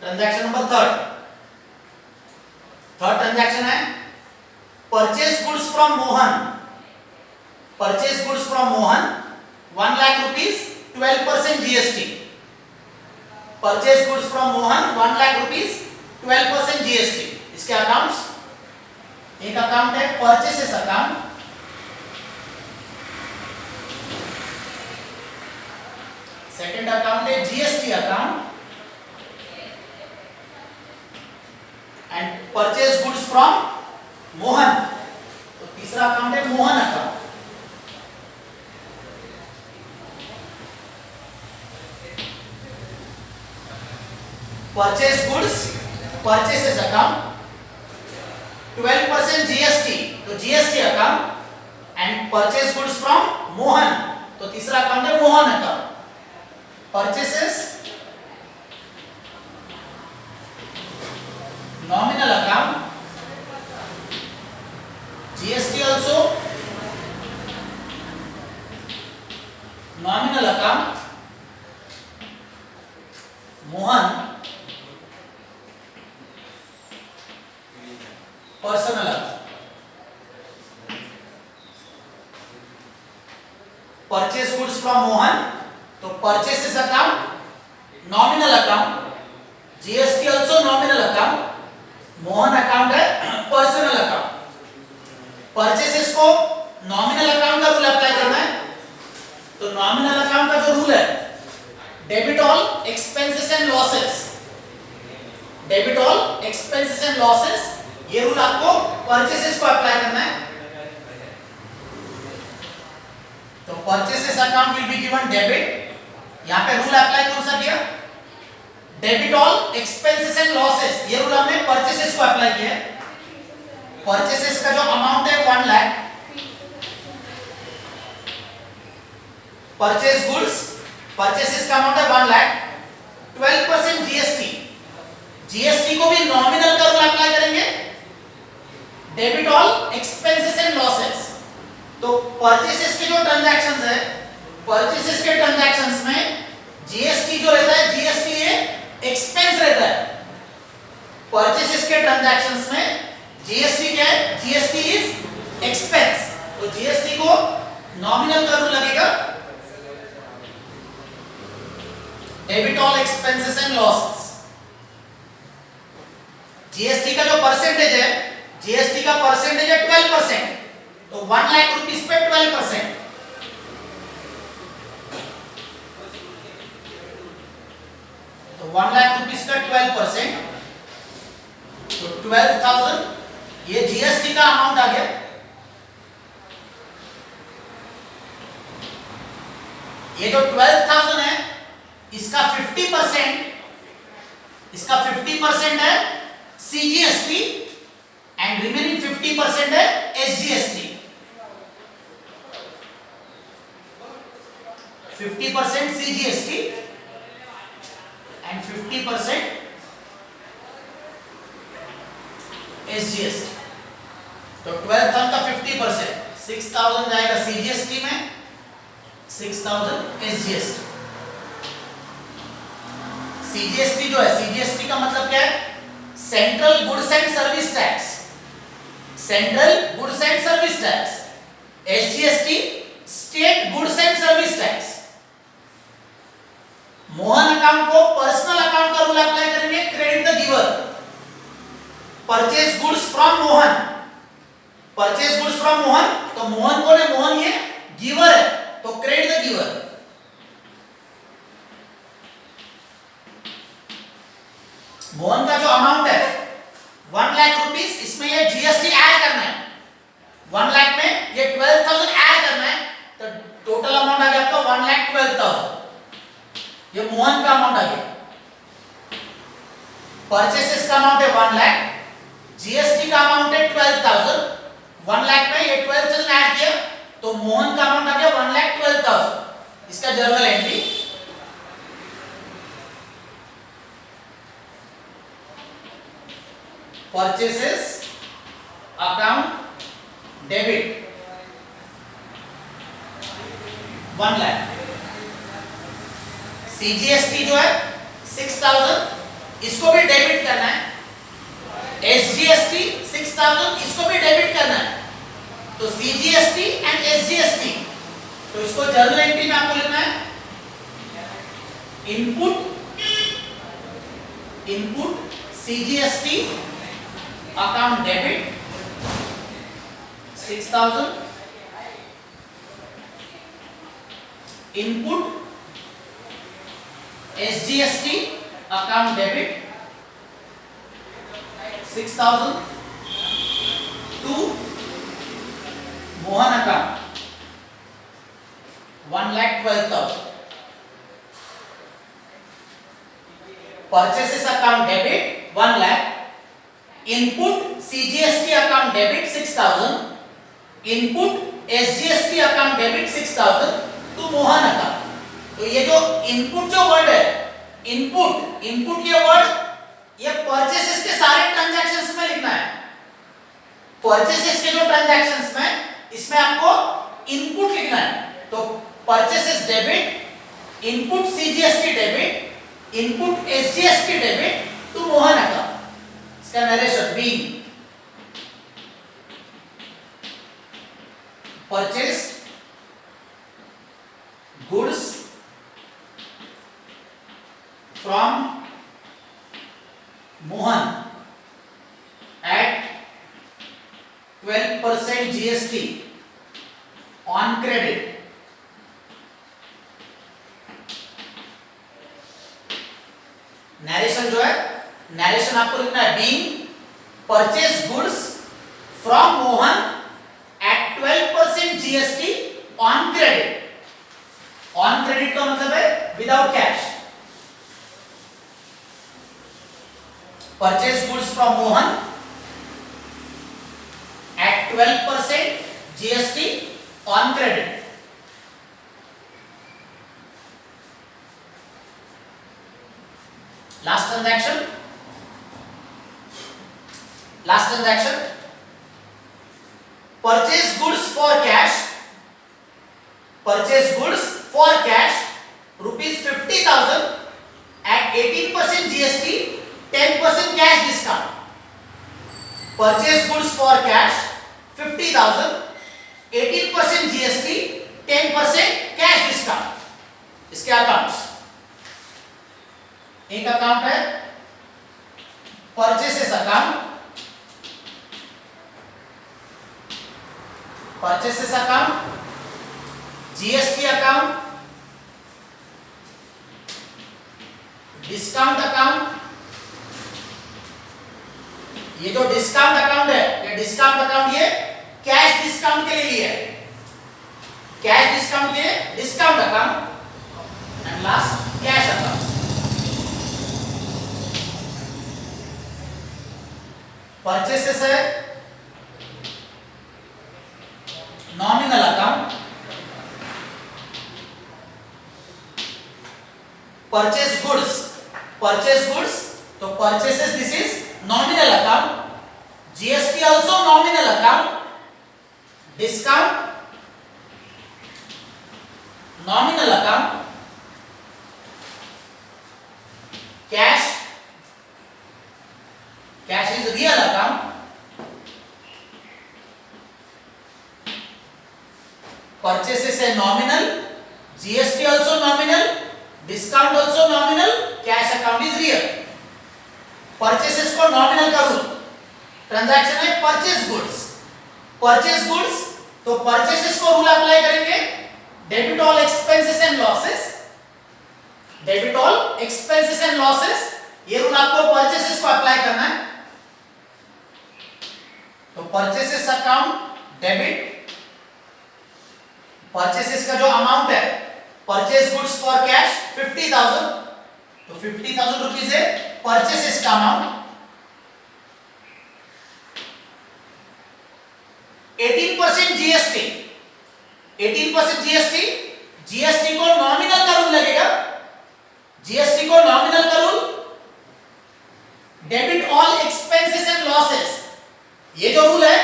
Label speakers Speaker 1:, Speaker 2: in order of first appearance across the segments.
Speaker 1: Transaction number third transaction है purchase goods from Mohan. Purchase goods from Mohan 1 lakh rupees 12% GST. Purchase goods from Mohan 1 lakh rupees 12% GST. इसके accounts, एक account है purchases account, second account है GST account and purchase goods from Mohan, तो तीसरा account है Mohan account. Purchase goods purchases account 12% GST, तो GST account and purchase goods from Mohan, तो तीसरा अकाउंट है Mohan account. Purchases nominal account, GST also nominal account, Mohan personal account। Purchase goods from Mohan, तो purchases account nominal account, GST also nominal account, Mohan account है personal account. Purchases को nominal account का rule apply करना है, तो nominal account का जो rule है debit all expenses and losses, debit all expenses and losses, ये रूल आपको परचेसेस को अप्लाई करना है। तो purchases account will be given debit, यहां पे रूल अप्लाई कौन सा किया, debit all expenses and losses, ये रूल हमने परचेसेस को अप्लाई किया है। परचेसेस का जो अमाउंट है 1 लाख, परचेस गुड्स परचेसेस का अमाउंट है 1 लाख, 12% जीएसटी, जीएसटी को भी नॉमिनल का रूल अप्लाई करेंगे, debit all expenses and losses. तो परचेसेस के जो ट्रांजैक्शंस है, परचेसेस के ट्रांजैक्शंस में जीएसटी जो रहता है, जीएसटी ये एक्सपेंस रहता है। परचेसेस के ट्रांजैक्शंस में जीएसटी क्या है, जीएसटी इज एक्सपेंस, तो जीएसटी को नॉमिनल का रूल लगेगा, debit all expenses and losses. GST का जो परसेंटेज है, जीएसटी का परसेंटेज है 12%, तो 1 लाख रुपीस पे 12%, तो 1 लाख रुपीस का 12%, तो 12,000, ये जीएसटी का अमाउंट आ गया। ये जो 12,000 है, इसका 50% है सीजीएसटी एंड रिमेनिंग 50% है एसजीएसटी। 50% CGST and 50% SGST. तो 12,000 का 50%, 6,000 जाएगा सीजीएसटी में, 6,000 एसजीएसटी। सीजीएसटी जो है, सीजीएसटी का मतलब क्या है, central goods and service tax, central goods and service tax. SGST state goods and service tax. Mohan account को पर्सनल अकाउंट का रूल अप्लाई करेंगे, credit the giver. Purchase goods from Mohan, purchase goods from Mohan, तो मोहन कौन है, मोहन ये गिवर है, तो credit the giver. Mohan का जो अमाउंट है 1 लाख रुपीस, इसमें ये जीएसटी ऐड करना है, 1 लाख में ये 12,000 ऐड करना है, तो टोटल अमाउंट आ गया आपका 1,12,000, ये मोहन का अमाउंट आ गया। परचेसेस का अमाउंट है 1 लाख, जीएसटी का अमाउंट है 12,000, 1 लाख में ये 12,000 ऐड किया, तो मोहन का अमाउंट आ गया 1,12,000। इसका journal entry, purchases account debit 1 lakh, CGST जो है 6,000, इसको भी डेबिट करना है। SGST 6000 इसको भी डेबिट करना है। तो CGST एंड SGST, तो इसको जर्नल एंट्री में आपको लिखना है input CGST account debit 6000, input SGST account debit 6000 to Mohan account 1,12,000, purchases account debit 1 lakh, input CGST account debit 6000, input SGST account debit 6000 to Mohan account. तो ये जो इनपुट जो वर्ड है, इनपुट ये वर्ड ये परचेसेस के सारे ट्रांजैक्शंस में लिखना है। परचेसेस के जो ट्रांजैक्शंस में इसमें आपको इनपुट लिखना है। तो purchases debit, input CGST debit, input SGST debit to Mohan account. इसका narration being purchased goods from Mohan at 12% GST on credit, narration जो है, नरेशन आपको लिखना है being purchase goods from Mohan at 12% GST on credit. On credit का मतलब है without cash. Purchase goods from Mohan at 12% GST on credit। Last transaction, purchase goods for cash, rupees 50,000 at 18% GST, 10% cash discount। Purchase goods for cash 50,000, 18% GST, 10% cash discount। इसके accounts, एक account है purchases account, GST account, discount account. ये जो discount account है, ये discount account ये cash discount के लिए है, कैश डिस्काउंट के discount account and last cash account. Purchases है नॉमिनल अकाउंट, परचेस गुड्स, तो purchases this is nominal account, GST also nominal account, discount nominal account, cash is real account, purchases है nominal, GST also nominal, discount also nominal, cash account is real। Purchases को nominal का rule, transaction है purchase goods, तो purchases को rule apply करेंगे debit all expenses and losses, ये rule आपको purchases को अप्लाई करना है। तो परचेसेस अकाउंट डेबिट, परचेसेस का जो अमाउंट है, परचेस गुड्स फॉर कैश 50,000, तो 50,000 रुपीज है परचेसेस का अमाउंट, 18% जीएसटी को नॉमिनल का रूल लगेगा, debit all expenses and losses, ये जो रूल है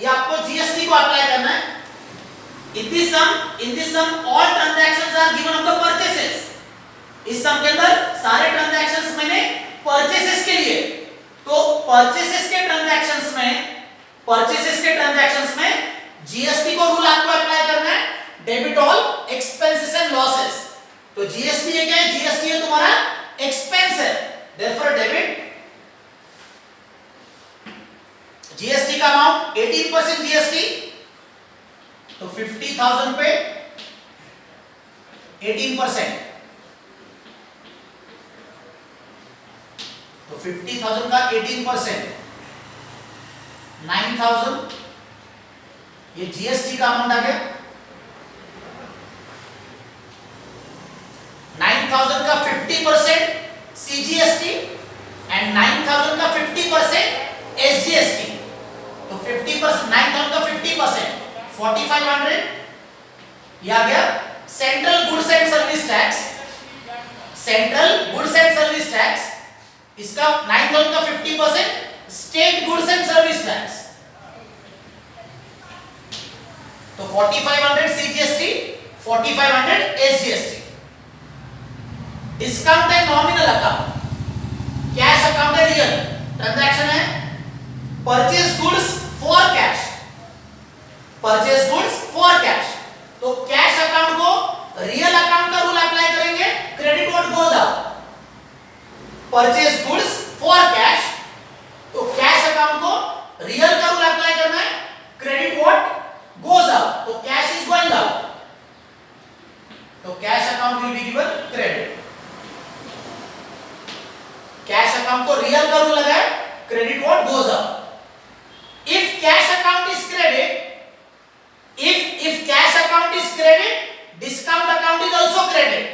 Speaker 1: ये आपको जीएसटी को अप्लाई करना है। in this sum all transactions are given of the purchases, इस सम के अंदर सारे ट्रांजैक्शंस मैंने परचेसेस परचेसेस के ट्रांजैक्शंस में जीएसटी को रूल आपको अप्लाई करना है, debit all expenses and losses. तो जीएसटी ये क्या है? जीएसटी है तुम्हारा एक्सपेंस है, देयरफॉर डेबिट जीएसटी का अमाउंट 18% जीएसटी, तो 50,000 पे 18%, तो 50,000 का 18% 9,000, ये जीएसटी का अमाउंट आ गया। 9,000 का 50% सीजीएसटी एंड 9,000 का 50% एसजीएसटी, तो 50% 9,000 का 50% 4,500, ये आ गया central goods and service tax. Central goods and service tax, इसका 9,000 का 50% state goods and service tax, तो 4,500 सीजीएसटी 4,500 एसजीएसटी। डिस्काउंट है नॉमिनल अकाउंट, कैश अकाउंट है रियल, ट्रांजैक्शन है purchase goods for cash, purchase goods for cash, तो cash account को real account का rule apply करेंगे, credit what goes out. Purchase goods for cash, तो cash account को real का rule apply करना है, क्रेडिट व्हाट गोज आउट, तो कैश इज गोइंग आउट, तो cash account will be given credit. Cash account को real का रूल लगाए, credit what goes out. If cash account is credit, if cash account is credit, discount account is also credit।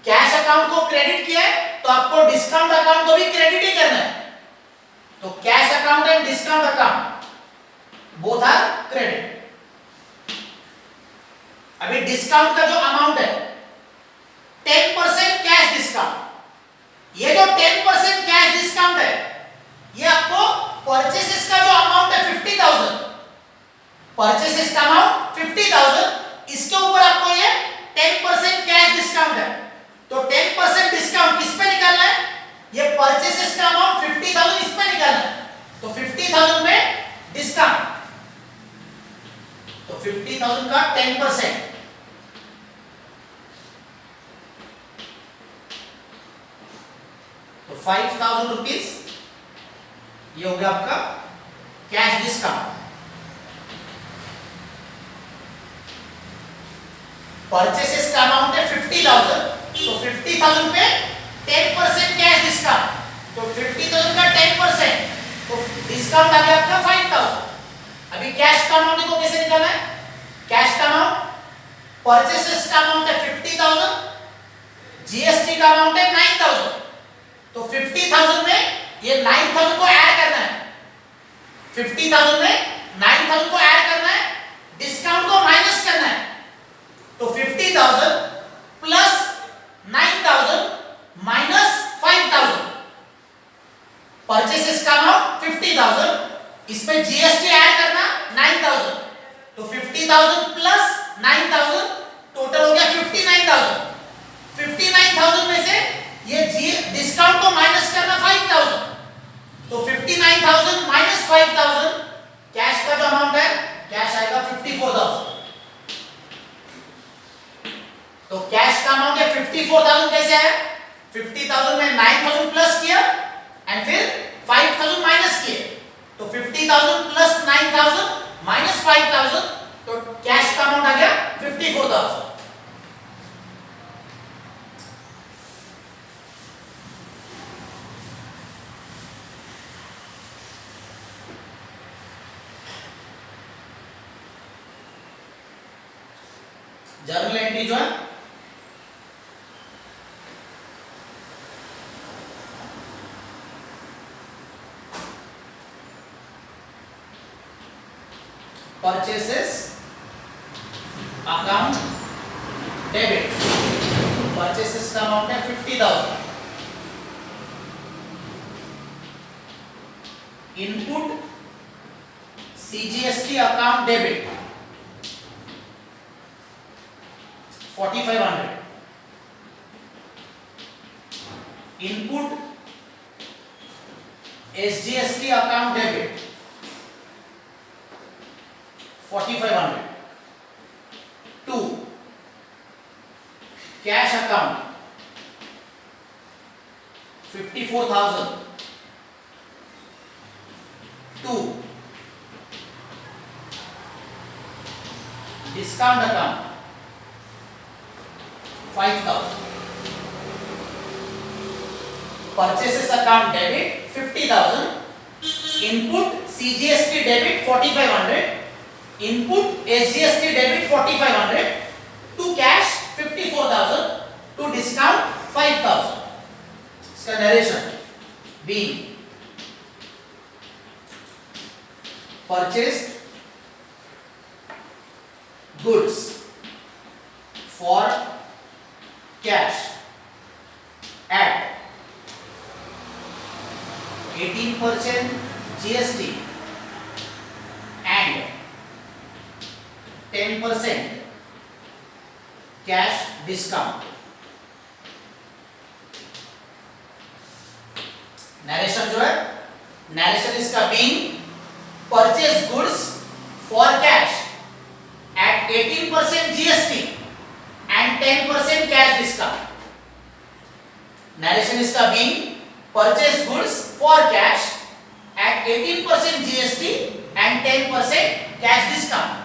Speaker 1: Cash account को credit किया है तो आपको discount account को भी क्रेडिट ही करना है, तो cash account and discount account both are credit. अभी डिस्काउंट का जो अमाउंट है 10% कैश डिस्काउंट, ये जो 10% कैश डिस्काउंट है ये आपको परचेसेस का जो अमाउंट है 50,000, परचेसेस का अमाउंट 50,000, इसके ऊपर आपको ये 10% कैश डिस्काउंट है, तो 10% डिस्काउंट किस पे निकालना है? ये परचेसेस का अमाउंट 50,000 इस पे निकालना है, तो 50,000 में डिस्काउंट, तो 50,000 का 10%, तो 5,000 रुपीज, ये हो गया आपका कैश डिस्काउंट। परचेसेस का अमाउंट है 50,000, तो 50,000 पे 10% कैश डिस्काउंट, तो 50,000 का 10%, तो डिस्काउंट आ गया आपका 5,000। अभी कैश का अमाउंट को कैसे निकालना है? कैश का अमाउंट, परचेसेस का अमाउंट है 50,000, जीएसटी का अमाउंट है 9,000, तो 50,000 में ये 9,000 को ऐड करना है, 50,000 में 9,000 को ऐड करना है, डिस्काउंट को माइनस करना है, तो 50,000 प्लस 9,000 माइनस 5,000, परचेसेस का अमाउंट 50,000, इसमें जीएसटी ऐड करना 9,000, तो 50,000 प्लस 9,000 टोटल हो गया 59,000। 59,000 में से ये डिस्काउंट को माइनस करना 5,000, तो 59,000 माइनस 5,000, कैश का जो अमाउंट है कैश आएगा 54,000। तो कैश का अमाउंट है 54,000, कैसे आया? 50,000 में 9,000 प्लस किया एंड फिर 5,000 माइनस किए, तो 50,000 प्लस 9,000 माइनस 5,000, तो कैश का अमाउंट आ गया 54,000। जर्नल एंट्री जो है परचेसेस अकाउंट डेबिट, परचेसेस का अमाउंट है 50,000, input CGST account debit 4,500, input SGST account debit 4500. 2. Cash account 54,000. 2. Discount account 5,000. Purchases account debit 50,000. Input CGST debit 4,500. Input SGST debit 4,500. To cash 54,000. To discount 5,000. इसका narration being purchased goods for cash at 18% GST and 10% cash discount. Narration जो है, narration इसका being purchase goods for cash at 18% GST and 10% cash discount. Narration इसका being purchase goods for cash at 18% GST and 10% cash discount.